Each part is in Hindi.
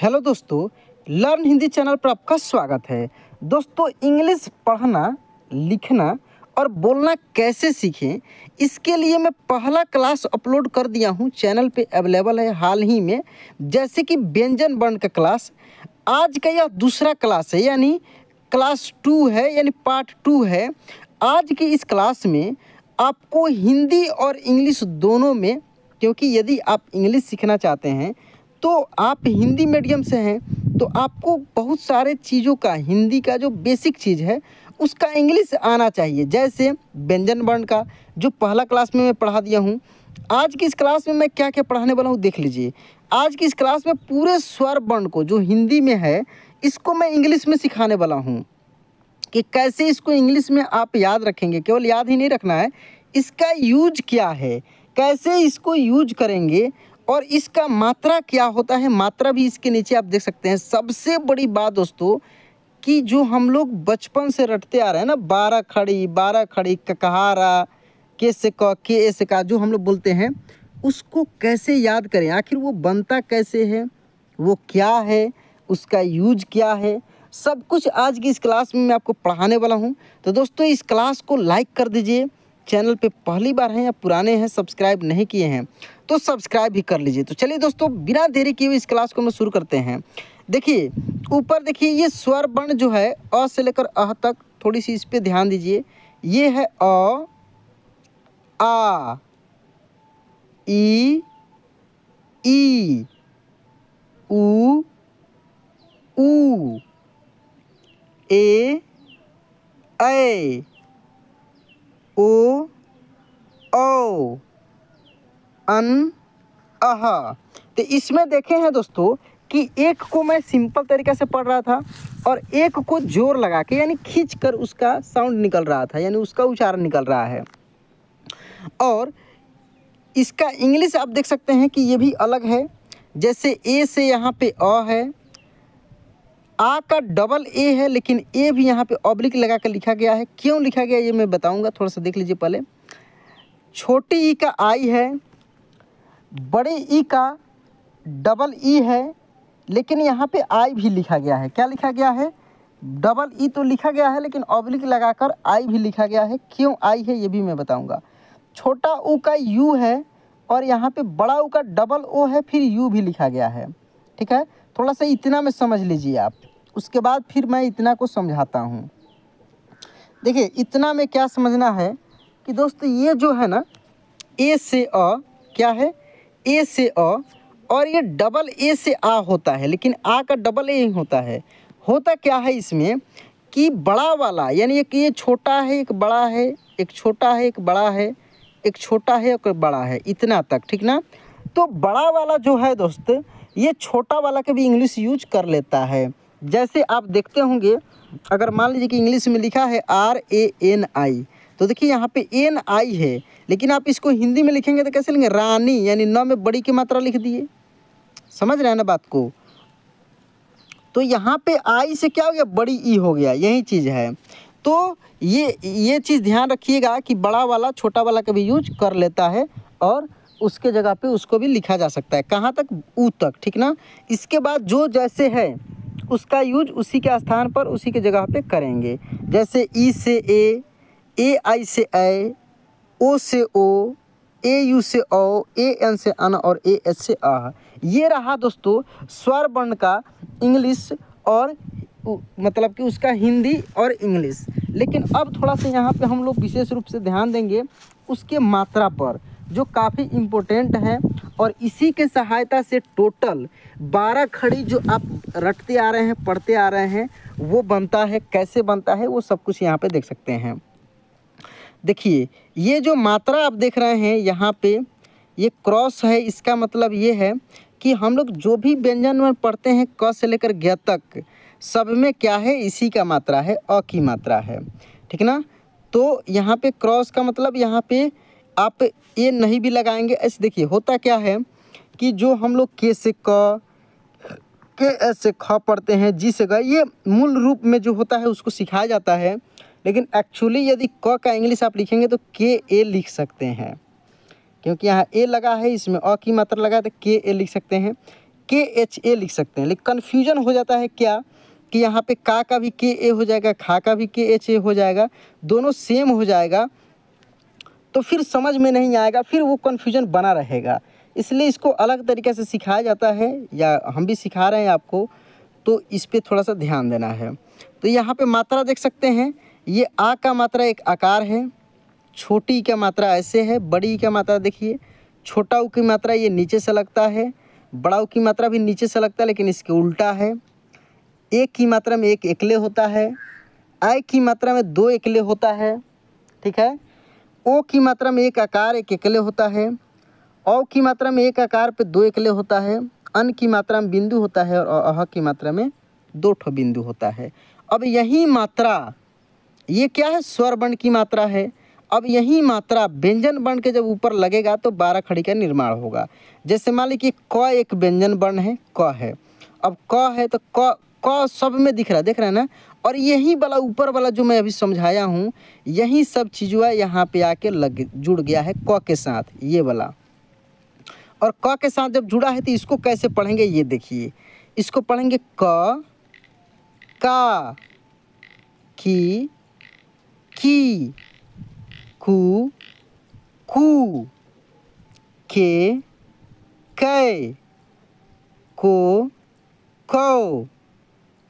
हेलो दोस्तों, लर्न हिंदी चैनल पर आपका स्वागत है। दोस्तों, इंग्लिश पढ़ना, लिखना और बोलना कैसे सीखें, इसके लिए मैं पहला क्लास अपलोड कर दिया हूं। चैनल पे अवेलेबल है हाल ही में, जैसे कि व्यंजन वर्ण का क्लास। आज का यह दूसरा क्लास है, यानी क्लास 2 है, यानी पार्ट 2 है। आज की इस क्लास में आपको हिंदी और इंग्लिश दोनों में, क्योंकि यदि आप इंग्लिश सीखना चाहते हैं तो आप हिंदी मीडियम से हैं, तो आपको बहुत सारे चीज़ों का, हिंदी का जो बेसिक चीज़ है उसका इंग्लिश आना चाहिए। जैसे व्यंजन वर्ण का जो पहला क्लास में मैं पढ़ा दिया हूँ, आज की इस क्लास में मैं क्या क्या पढ़ाने वाला हूँ देख लीजिए। आज की इस क्लास में पूरे स्वर वर्ण को जो हिंदी में है, इसको मैं इंग्लिश में सिखाने वाला हूँ कि कैसे इसको इंग्लिश में आप याद रखेंगे। केवल याद ही नहीं रखना है, इसका यूज क्या है, कैसे इसको यूज करेंगे और इसका मात्रा क्या होता है। मात्रा भी इसके नीचे आप देख सकते हैं। सबसे बड़ी बात दोस्तों कि जो हम लोग बचपन से रटते आ रहे हैं ना, 12 खड़ी ककहारा, के से क, के ए से का, जो हम लोग बोलते हैं उसको कैसे याद करें, आखिर वो बनता कैसे है, वो क्या है, उसका यूज क्या है, सब कुछ आज की इस क्लास में मैं आपको पढ़ाने वाला हूं। तो दोस्तों, इस क्लास को लाइक कर दीजिए। चैनल पे पहली बार हैं या पुराने हैं, सब्सक्राइब नहीं किए हैं तो सब्सक्राइब भी कर लीजिए। तो चलिए दोस्तों, बिना देरी किए हुए इस क्लास को हम शुरू करते हैं। देखिए ऊपर देखिए, ये स्वर वर्ण जो है अ से लेकर अह तक, थोड़ी सी इस पे ध्यान दीजिए। ये है अ, आ, ई, उ, ए, ऐ, ओ, औ, अन, अह। तो इसमें देखे हैं दोस्तों कि एक को मैं सिंपल तरीक़े से पढ़ रहा था और एक को जोर लगा के, यानी खींच कर उसका साउंड निकल रहा था, यानी उसका उच्चारण निकल रहा है। और इसका इंग्लिश आप देख सकते हैं कि ये भी अलग है। जैसे ए से यहाँ पे अ है, आ का डबल ए है, लेकिन ए भी यहाँ पे ऑब्लिक लगा कर लिखा गया है। क्यों लिखा गया ये मैं बताऊंगा, थोड़ा सा देख लीजिए पहले। छोटी ई का आई है, बड़े ई का डबल ई है, लेकिन यहाँ पे आई भी लिखा गया है। क्या लिखा गया है? डबल ई तो लिखा गया है, लेकिन ऑब्लिक लगाकर आई भी लिखा गया है। क्यों आई है ये भी मैं बताऊंगा। छोटा ऊ का यू है और यहाँ पे बड़ा ऊ का डबल ओ है, फिर यू भी लिखा गया है। ठीक है, थोड़ा सा इतना में समझ लीजिए आप, उसके बाद फिर मैं इतना को समझाता हूँ। देखिए इतना में क्या समझना है कि दोस्तों, ये जो है ना, ए से अ, क्या है, ए से अ, और ये डबल ए से आ होता है, लेकिन आ का डबल ए होता है। होता क्या है इसमें कि बड़ा वाला, यानी एक ये छोटा है, एक बड़ा है, एक छोटा है, एक बड़ा है, एक छोटा है, एक बड़ा है, इतना तक। ठीक ना। तो बड़ा वाला जो है दोस्त, ये छोटा वाला के भी इंग्लिश यूज कर लेता है। जैसे आप देखते होंगे, अगर मान लीजिए कि इंग्लिश में लिखा है RANI, तो देखिए यहाँ पे NI है, लेकिन आप इसको हिंदी में लिखेंगे तो कैसे लिखेंगे? रानी, यानी न में बड़ी की मात्रा लिख दिए। समझ रहे हैं ना बात को? तो यहाँ पे आई से क्या हो गया? बड़ी ई हो गया, यही चीज़ है। तो ये चीज़ ध्यान रखिएगा कि बड़ा वाला छोटा वाला का भी यूज कर लेता है, और उसके जगह पे उसको भी लिखा जा सकता है। कहाँ तक? ऊ तक। ठीक ना। इसके बाद जो जैसे है उसका यूज उसी के स्थान पर, उसी के जगह पे करेंगे। जैसे ई से ए आई से ऐ, ओ से ओ, ए यू से औ, ए एन से अन और ए एच से आह। ये रहा दोस्तों स्वर वर्ण का इंग्लिश, और मतलब कि उसका हिंदी और इंग्लिश। लेकिन अब थोड़ा सा यहाँ पे हम लोग विशेष रूप से ध्यान देंगे उसके मात्रा पर, जो काफ़ी इम्पोर्टेंट है। और इसी के सहायता से टोटल 12 खड़ी जो आप रटते आ रहे हैं, पढ़ते आ रहे हैं, वो बनता है। कैसे बनता है वो सब कुछ यहाँ पे देख सकते हैं। देखिए ये जो मात्रा आप देख रहे हैं यहाँ पे, ये क्रॉस है। इसका मतलब ये है कि हम लोग जो भी व्यंजन में पढ़ते हैं क से लेकर ज्ञ तक, सब में क्या है? इसी का मात्रा है, अ की मात्रा है। ठीक ना। तो यहाँ पे क्रॉस का मतलब, यहाँ पे आप ये नहीं भी लगाएंगे। ऐसे देखिए होता क्या है कि जो हम लोग के से क, के एस से ख पढ़ते हैं, जी से ग, ये मूल रूप में जो होता है उसको सिखाया जाता है। लेकिन एक्चुअली यदि क का इंग्लिश आप लिखेंगे तो के ए लिख सकते हैं, क्योंकि यहाँ ए लगा है, इसमें अ की मात्रा लगा है, तो के ए लिख सकते हैं। KHA लिख सकते हैं। लेकिन कन्फ्यूजन हो जाता है क्या कि यहाँ पे का भी KA हो जाएगा, खा का भी KHA हो जाएगा, दोनों सेम हो जाएगा, तो फिर समझ में नहीं आएगा, फिर वो कन्फ्यूजन बना रहेगा। इसलिए इसको अलग तरीके से सिखाया जाता है, या हम भी सिखा रहे हैं आपको, तो इस पे थोड़ा सा ध्यान देना है। तो यहाँ पे मात्रा देख सकते हैं, ये आ का मात्रा एक आकार है, छोटी का मात्रा ऐसे है, बड़ी का मात्रा देखिए, छोटा ऊ की मात्रा ये नीचे से लगता है, बड़ा ऊ की मात्रा भी नीचे से लगता है, लेकिन इसके उल्टा है। एक की मात्रा में एक एकले होता है, आई की मात्रा में दो एकले होता है, ठीक है। ओ की मात्रा में एक आकार एक एकले होता है, औ की मात्रा में एक आकार पे दो एकले होता है, अन की मात्रा में बिंदु होता है, और अह की मात्रा में दो ठो बिंदु होता है। अब यही मात्रा, ये क्या है, स्वर वर्ण की मात्रा है। अब यही मात्रा व्यंजन वर्ण के जब ऊपर लगेगा तो 12 खड़ी का निर्माण होगा। जैसे मान लीजिए कि क एक व्यंजन वर्ण है, क है। अब क है तो क सब में दिख रहा है, देख रहे हैं ना। और यही वाला ऊपर वाला जो मैं अभी समझाया हूँ, यही सब चीज़ें यहाँ पे आके जुड़ गया है क के साथ, ये वाला। और क के साथ जब जुड़ा है तो इसको कैसे पढ़ेंगे, ये देखिए। इसको पढ़ेंगे क, का, की, कू, कू, के, कै, को, कौ,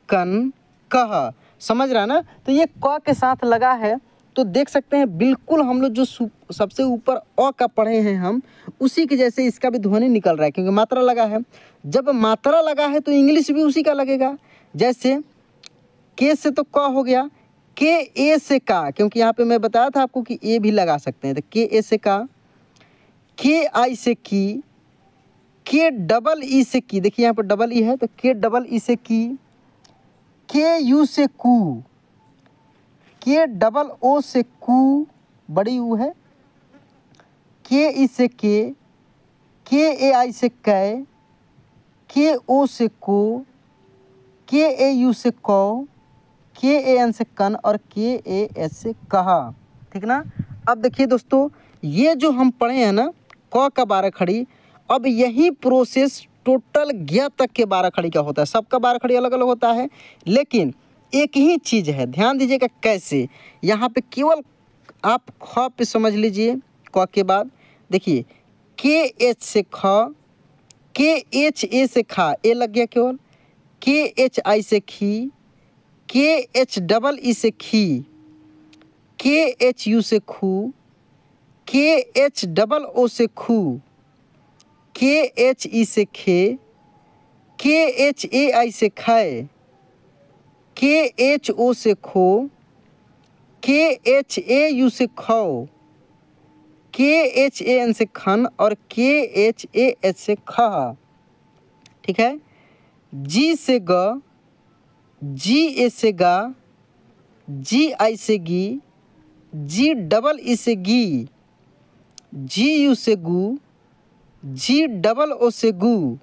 कन, कह। समझ रहा ना। तो ये क के साथ लगा है, तो देख सकते हैं बिल्कुल हम लोग जो सबसे ऊपर अ का पढ़े हैं हम, उसी के जैसे इसका भी ध्वनि निकल रहा है, क्योंकि मात्रा लगा है। जब मात्रा लगा है तो इंग्लिश भी उसी का लगेगा। जैसे के से तो क हो गया, के ए से का, क्योंकि यहाँ पे मैं बताया था आपको कि ए भी लगा सकते हैं, तो के ए से का, के आई से की, के डबल ई से की, देखिए यहाँ पर डबल ई है तो के डबल ई से की, के यू से कू, के डबल ओ से कू, बड़ी यू है, के ई से के ए आई से कै, के ओ से को, के ए यू से कौ, के ए एन से कन, और के ए एस से कहा, ठीक ना। अब देखिए दोस्तों, ये जो हम पढ़े हैं ना क का 12 खड़ी, अब यही प्रोसेस टोटल ज्ञ तक के 12 खड़ी का होता है। सबका 12 खड़ी अलग अलग होता है, लेकिन एक ही चीज़ है, ध्यान दीजिएगा कैसे। यहाँ पे केवल आप ख पे समझ लीजिए, क के बाद देखिए के एच से ख, के एच ए से खा, ए लग गया केवल, के एच आई से खी, के एच डबल ई से खी, के एच यू से खू, के एच डबल ओ से खू, के एच ई से खे, के एच ए आई से खाए, के एच ओ से खो, के एच ए यू से खौ, के एच ए एन से खन, और के एच ए एच से खा, ठीक है। जी से ग, जी ए से गा, जी आई से गी, जी डबल ई से गी, जी यू से गू, जी डबल ओ से गू,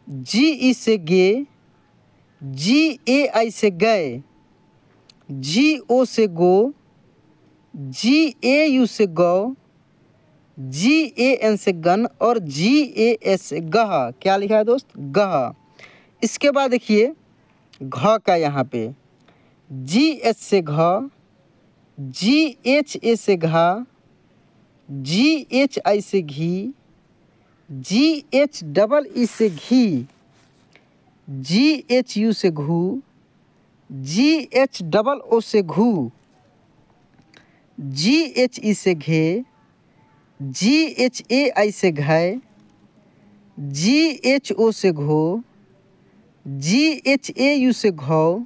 जी ई से गे, जी ए आई से गए, जी ओ से गो, जी ए यू से गौ, जी ए एन से गन, और जी ए एस से गह। क्या लिखा है दोस्त, गह। इसके बाद देखिए घ का, यहाँ पे जी एच से घ, जी एच ए से घा, जी एच आई से घी, जी एच डबल ई से घी, जी एच यू से घू, जी एच डबल ओ से घू, जी एच ई से घे, जी एच ए आई से घय, जी एच ओ से घो, जी एच ए यू से घौ,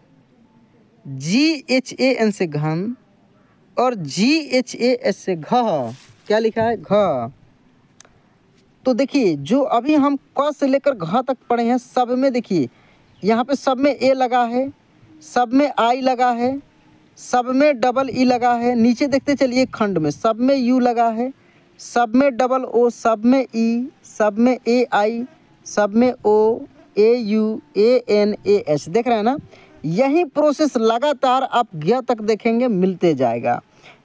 जी एच ए एन से घन, और जी एच ए एस से घ। क्या लिखा है, घ। तो देखिए जो अभी हम क से लेकर घ तक पढ़े हैं, सब में देखिए यहाँ पे सब में ए लगा है, सब में आई लगा है, सब में डबल ई लगा है। नीचे देखते चलिए खंड में सब में यू लगा है, सब में डबल ओ, सब में ई, सब में ए आई, सब में O, A U, A N, A H. देख रहे हैं ना, यही प्रोसेस लगातार आप ज्ञ तक देखेंगे मिलते जाएगा।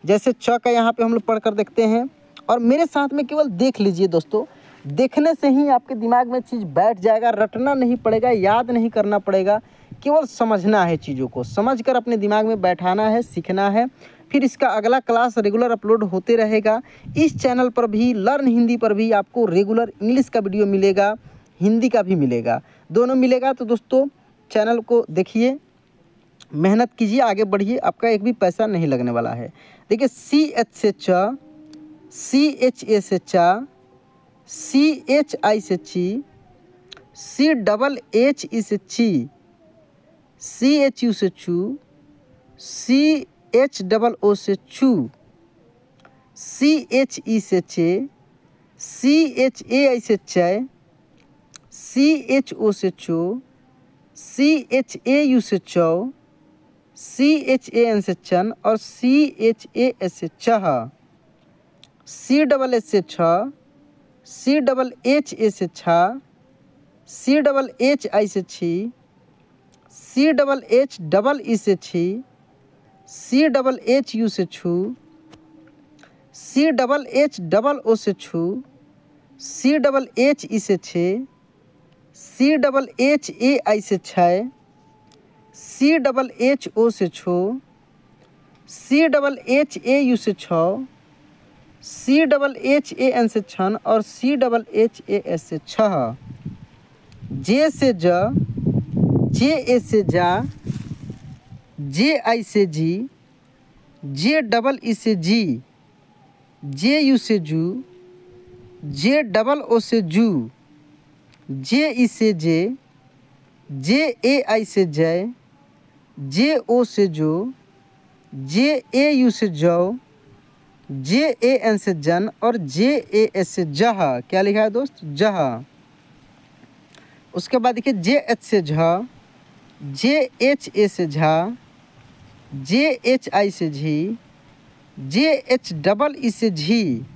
जैसे च का यहाँ पे हम लोग पढ़ कर देखते हैं, और मेरे साथ में केवल देख लीजिए दोस्तों, देखने से ही आपके दिमाग में चीज़ बैठ जाएगा, रटना नहीं पड़ेगा, याद नहीं करना पड़ेगा, केवल समझना है, चीज़ों को समझकर अपने दिमाग में बैठाना है, सीखना है। फिर इसका अगला क्लास रेगुलर अपलोड होते रहेगा। इस चैनल पर भी लर्न हिंदी पर भी आपको रेगुलर इंग्लिश का वीडियो मिलेगा, हिंदी का भी मिलेगा, दोनों मिलेगा। तो दोस्तों चैनल को देखिए, मेहनत कीजिए, आगे बढ़िए, आपका एक भी पैसा नहीं लगने वाला है। देखिए CH से च, CHA से चा, CHI से ची, CHH से ची, CHU से चू, CHOO से चू, CHE से चे, CHAI से चय, CHO से चो, CHAU से चौ, CHAN से चन और CHAS से चह, CSS से छ, CHHA से छा, CHHI से छी, CHHEE से छी, CHHU से छू, CHHOO से छू, CHHE से छे, CHHAI से छै, CHHO से छो, CHHAU से छौ, CHHAN से छन और CHHAS से छह, J से ज, JA से जा, JI से जी, JEE से जी, JU से जू, JOO से जू, JE से जे, JAI से जय, JO से जो, JAU से जौ, JAN से जन और JAS से जह। क्या लिखा है दोस्त? जह। उसके बाद देखिए JH से झ, JHA से झा, JHI से झी, JHEE से झी,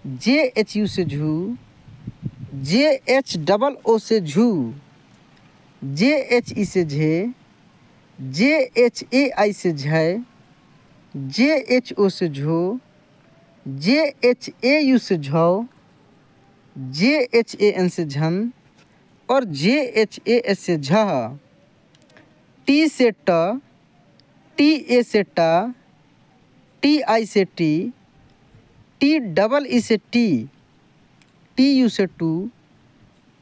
JHU से झू, JHOO से झू, JHE से झे, JHAI से झय, JHO से झो, JHAU से झौ, JHAN से झन और JHAS से झह। T से ट, TA से टा, TI से टी, TEE से टी, TU से टू,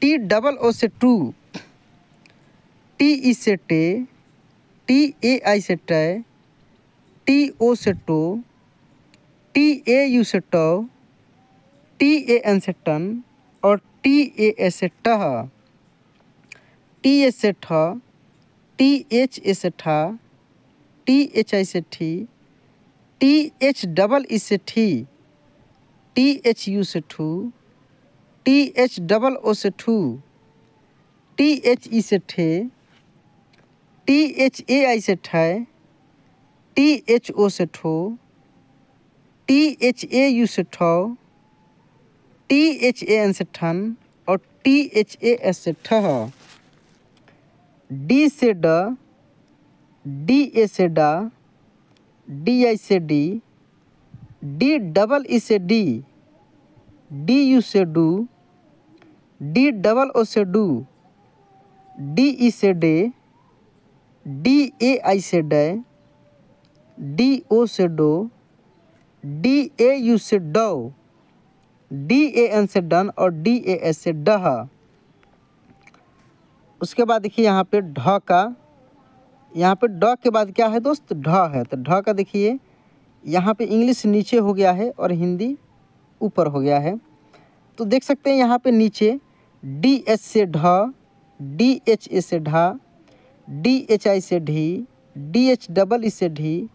TOO से टू, TE से टे, TAI से टय, TO से टो, TAU से टौ, TAN से टन और TAS से टह, TS से ठ, THA से ठा, THI से ठी, THEE से ठी, THU से ठू, THOO से ठू, THE से ठे, THAI से ठय, THO से ठो, THAU से ठौ, THAN से ठन और THAS से ठह। D से ड, DA से डा, DI से डी, DEE से डी, DU से डू, DOO से डू, DE से डे, DAI से डय, DO से डो, DAU से डौ, DAN से डन और DAS से डह। उसके बाद देखिए यहाँ पे ढ का, यहाँ पे ड के बाद क्या है दोस्त? ढ है। तो ढ का देखिए यहाँ पे इंग्लिश नीचे हो गया है और हिंदी ऊपर हो गया है। तो देख सकते हैं यहाँ पे नीचे DS से ढ, DHA से ढा, DHI से ढी, DHEE से ढी,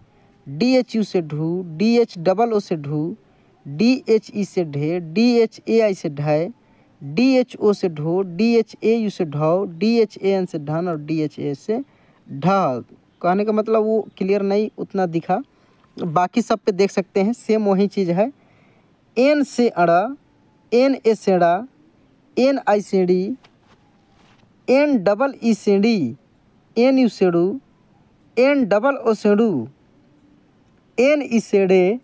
DHU से ढू, DHOO से ढू, DHE से ढे, DHAI से ढय, DHO से ढो, DHAU से ढौ, DHAN से ढन और DHA से ढ। कहने का मतलब वो क्लियर नहीं उतना दिखा, बाकी सब पे देख सकते हैं सेम वही चीज़ है। N से अड़ा, NA से ड़ा, NI से डी, NEE से डी, NU से डू, NOO से डू, NE से डे,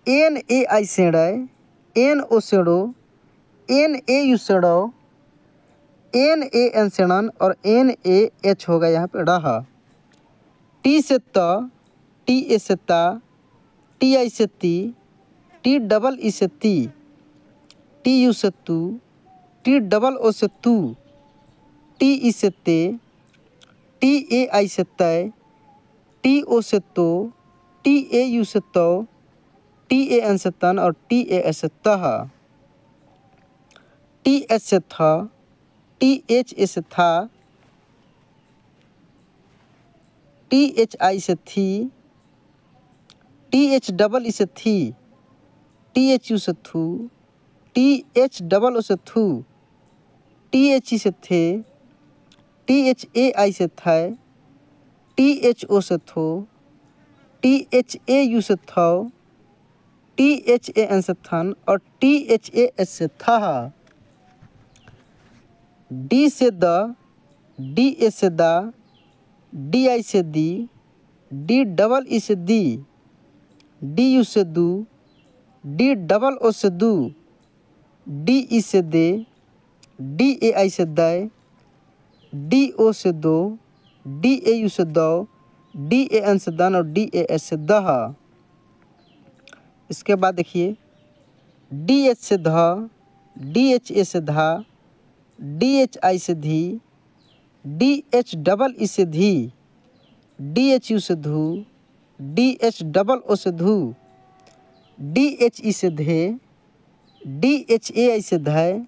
NAI से डय, एन ओ से ड़ो, एन ए यू से ड़ो, एन ए एन से णन और एन ए एच होगा यहाँ पे रहा। टी से त, टी ए से ता, टी आई से ती, टी डबल ई से ती, टी यू से तू, टी डबल ओ से तू, टी ई से ते, टी ए आई से तय, टी ओ से तो, टी ए यू से तो, टी ए एन से तन और टी ए एस से तह, टी एच से था, टी एच ए से था, टी एच आई से थी, टी एच डबल ई से थी, टी एच यू से थू, टी एच डबल ओ से थू, टी एच ई से थे, टी एच ए आई से थे, टी एच ओ से थो, टी एच ए यू से थो, टी एच ए एन से थन और टी एच ए एस से था। डी से द, डी ए से दा, डी आई से दी, डी डबल ई से दी, डी यू से दू, डी डबल ओ से दू, डी ई से दे, डी ए आई से दय, डी ओ से दो, डी ए यू से दो, डी ए एन से दन और डी ए एस से दह। इसके बाद देखिए डी एच से ध, डी एच ए से धा, डी एच आई से धी, डी एच डबल ई से धी, डी एच यू से धू, डी एच डबल ओ से धू, डी एच ई से धे, डी एच ए आई से धय,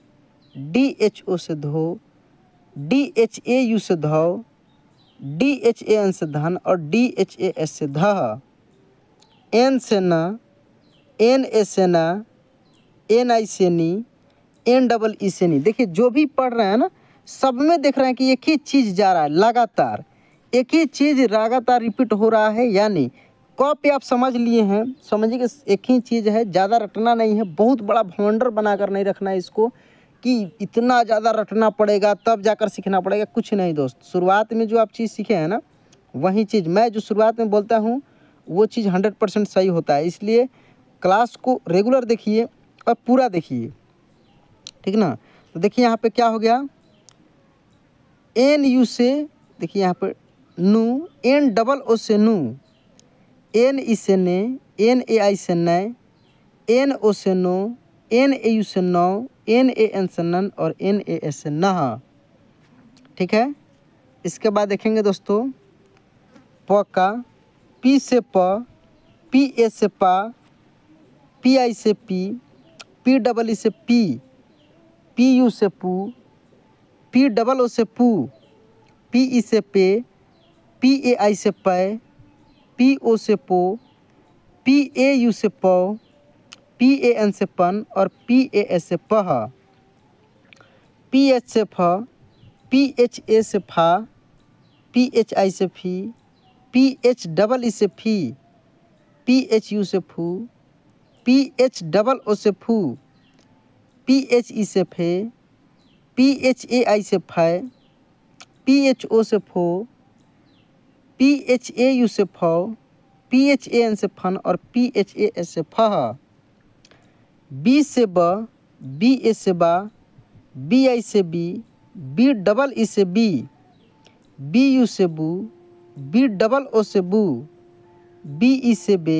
डी एच ओ से धो, डी एच ए यू से धो, डी एच ए एन से धन और डी एच ए एस से धह। एन से न, एन ए से ना, एन आई से नी, एन डबल ई से नी। देखिए जो भी पढ़ रहे हैं ना सब में देख रहे हैं कि एक ही चीज़ जा रहा है, लगातार एक ही चीज़ लगातार रिपीट हो रहा है। यानी क पे आप समझ लिए हैं, समझिए कि एक ही चीज़ है, ज़्यादा रटना नहीं है, बहुत बड़ा भवंडर बनाकर नहीं रखना है इसको कि इतना ज़्यादा रटना पड़ेगा तब जाकर सीखना पड़ेगा, कुछ नहीं दोस्त। शुरुआत में जो आप चीज़ सीखे हैं ना वही चीज़ मैं जो शुरुआत में बोलता हूँ वो चीज़ 100% सही होता है। इसलिए क्लास को रेगुलर देखिए और पूरा देखिए, ठीक ना। तो देखिए यहाँ पे क्या हो गया, एन यू से देखिए यहाँ पर नू, एन डबल ओ से नू, एन ई से ने, एन ए आई से नय, एन ओ से नो, एन ए यू से नौ, एन ए एन से नन और एन ए एस से नह। ठीक है। इसके बाद देखेंगे दोस्तों प का, पी से प, पी ए से पा, पी आई से पी, पी डबल ई से पी, पी यू से पू, पी डबल ओ से पू, पी ई से पे, पी ए आई से पै, पी ओ से पो, पी ए यू से पौ, पी ए एन से पन और पी ए एस से पह। पी एच से फ, पी एच ए से फा, पी एच आई से फी, पी एच डबल ई से फी, पी एच यू से फू, पी एच डबल ओ से फू, पी एच ई से फे, पी एच ए आई से फै, पी एच ओ से फो, पी एच ए यू से फौ, पी एच ए एन से फन और पी एच ए एस से फह। बी से ब, बी ए से बा, बी आई से बी, बी डबल ई से बी, बी यू से बू, बी डबल ओ से बू, बी ई से बे,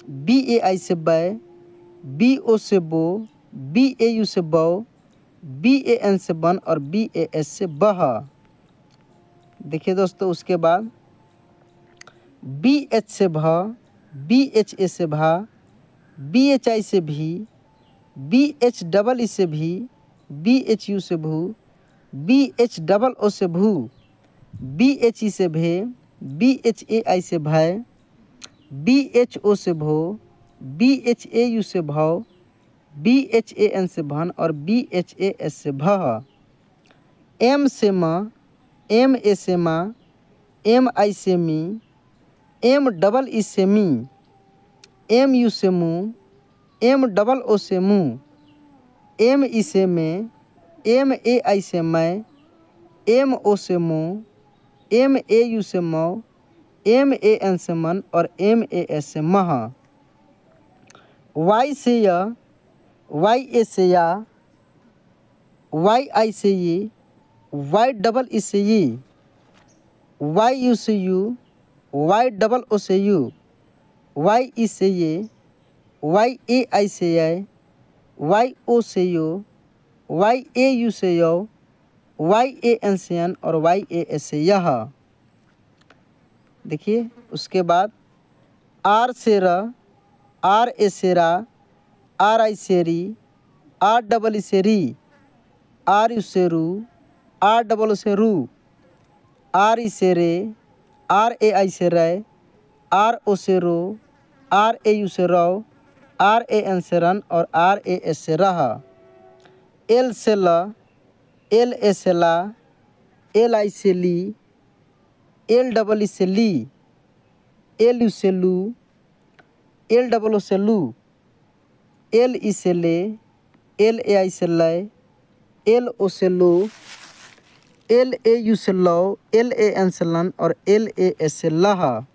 बी ए आई से बै, बी ओ से बो, बी ए यू से बौ, बी ए एन से बन और बी ए एस से बह। देखिए दोस्तों उसके बाद बी एच से भ, बी एच ए से भा, बी एच आई से भी, बी एच डबल ई से भी, बी एच यू से भू, बी एच डबल ओ से भू, बी एच ई से भे, बी एच ए आई से भय, बी एच ओ से भो, बी एच ए यू से भौ, बी एच ए एन से भन और बी एच ए एस से भह। एम से म, एम ए से मा, एम आई से मी, एम डबल ई से मी, एम यू से मू, एम डबल ओ से मू, एम ई से में, एम ए आई से मैं, एम ओ से मो, एम ए यू से मौ, एम ए एन से मन और एम ए एस से मह। वाई से य, वाई ए से या, वाई आई से ये, वाई डबल ई से ये, वाई यू से यू, वाई डबल ओ से यू, वाई ई से ये, वाई ए आई से आई, वाई ओ से यो, वाई ए यू से यो, वाई ए एन से एन और वाई ए एस से यह। देखिए उसके बाद आर से र, आर ए से रा, आर आई से री, आर डबल ई से री, आर यू से रू, आर डबल ओ से रू, आर ई से रे, आर ए आई से रे, आर ओ से रो, आर ए यू से रो, आर ए एन से रन और आर ए एस से रहा। एल से ल, एल ए से ला, एल आई से ली, एल डबल ई से ली, एल यू से लू, एल डबल ओ से लू, एल ई से ले, एल ए आई से लय, एल ओ से लो, एल ए यू से लो, एल ए एन से लन और एल ए एस से लहा।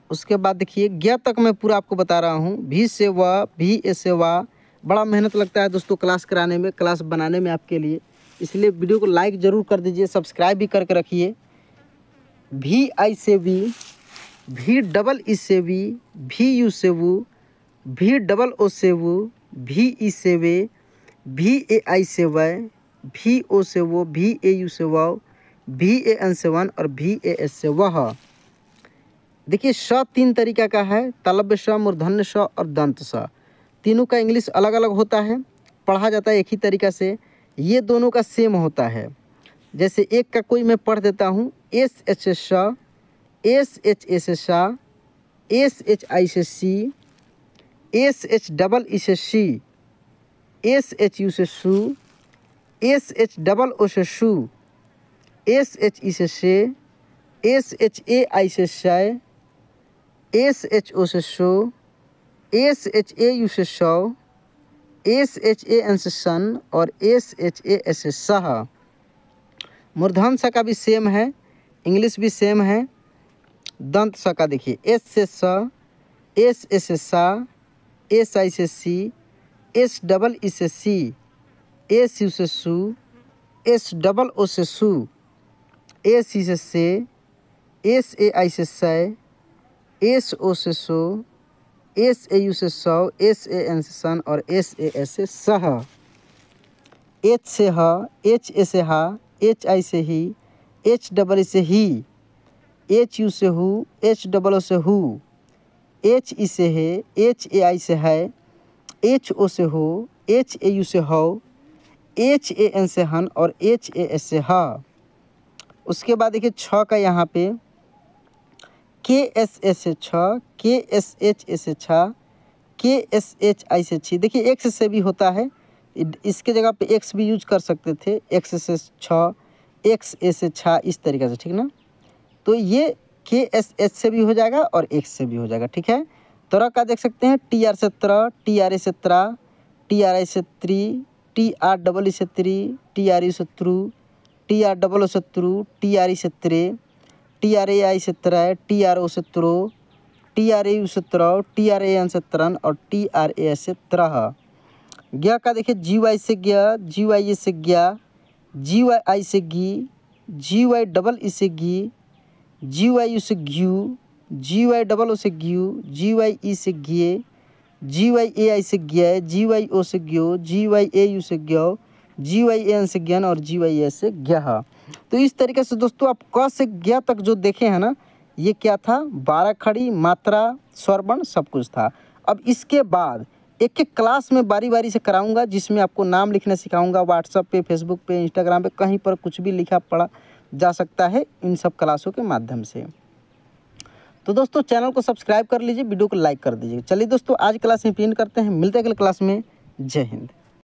उसके बाद देखिए ज्ञ तक मैं पूरा आपको बता रहा हूँ। भी से व, भी ए से वा। बड़ा मेहनत लगता है दोस्तों क्लास कराने में, क्लास बनाने में आपके लिए, इसलिए वीडियो को लाइक ज़रूर कर दीजिए, सब्सक्राइब भी करके रखिए। भी आई से वी, भी डबल ई से वी, भी यू से वू, भी डबल ओ से वू, भी ई से वे, भी ए आई से वै, भी ओ से वो, भी ए यू से वो, भी ए एन से वन और भी ए एस से वह। देखिए श 3 तरीका का है, तालव्य श, मूर्धन्य श और दंत श। तीनों का इंग्लिश अलग अलग होता है, पढ़ा जाता है एक ही तरीका से। ये दोनों का सेम होता है। जैसे एक का कोई मैं पढ़ देता हूँ। एस एच से श, एस एच ए से शा, एस एच आई से सी, एस एच डबल ई से शी, एस एच यू से शू, एस एच डबल ओ से शू, एस एच ई से शे, एस एच ए आई से शय, एस एच ओ से show, S H A U से show, S H A N से सन और एस एच ए एस से सह। मूर्धन्य स का भी सेम है, इंग्लिश भी सेम है। दंत स का देखिए एस से स, एस ए से सा, एस आई से सी, एस डबल ई से सी, एस यू से सू, एस डबल ओ से सू, एस ई से से, एस ए आई से सै, एस ओ से सो, एस ए यू से सौ, एस ए एन से सन और एस ए एस से सह। एच से ह, एच ए से हा, एच आई से ही, एच डबल ई से ही, एच यू से हु, एच डबल ओ से हु, एच ई से है, एच ए आई से है, एच ओ से हो, एच ए यू से हो, एच ए एन से हन और एच ए एस से हा। उसके बाद देखिए छ का यहाँ पे के एस एस से छ, के एस एच ए से छा, के एस एच आई से छी। देखिए एक्स से भी होता है, इसके जगह पे एक्स भी यूज कर सकते थे। एक्स से छ, एक्स ए से छा, इस तरीके से, ठीक ना। तो ये के एस एच से भी हो जाएगा और एक्स से भी हो जाएगा, ठीक है। तरह का देख सकते हैं, टी आर से त्र, टी आर ए से त्रा, टी आर आई से tree, T R double E से त्री, टी आर यू से true, T R double O से त्रु, टी आर ई से त्रे, टी आर ए आई से त्रै, टी आर ओ से throw, T R A U से त्रौ, टी आर ए एन से त्रन और टी आर ए एस से त्रह। ज्ञ का देखिए जी वाई से ज्ञ, जी वाई ए से ज्ञा, जी वाई आई से गी, जी वाई डबल ई से गी, जी वाई यू से ग्यू, जी वाई डबल ओ से ग्यू, जी वाई ई से ग्ये, जी वाई ए आई से ग्य, जी वाई ओ से ग्यो, जी वाई ए यू से ग्यो, जी वाई एन से ज्ञान और जी वाई एस से ज्ञ। तो इस तरीके से दोस्तों आप क से ज्ञ तक जो देखे हैं ना, ये क्या था, 12 खड़ी, मात्रा, स्वरवर्ण सब कुछ था। अब इसके बाद एक एक क्लास में बारी बारी से कराऊंगा, जिसमें आपको नाम लिखना सिखाऊंगा। व्हाट्सएप पे, फेसबुक पे, इंस्टाग्राम पे, कहीं पर कुछ भी लिखा पढ़ा जा सकता है इन सब क्लासों के माध्यम से। तो दोस्तों चैनल को सब्सक्राइब कर लीजिए, वीडियो को लाइक कर दीजिए। चलिए दोस्तों आज क्लास में पिन करते हैं, मिलते हैं अगले क्लास में। जय हिंद।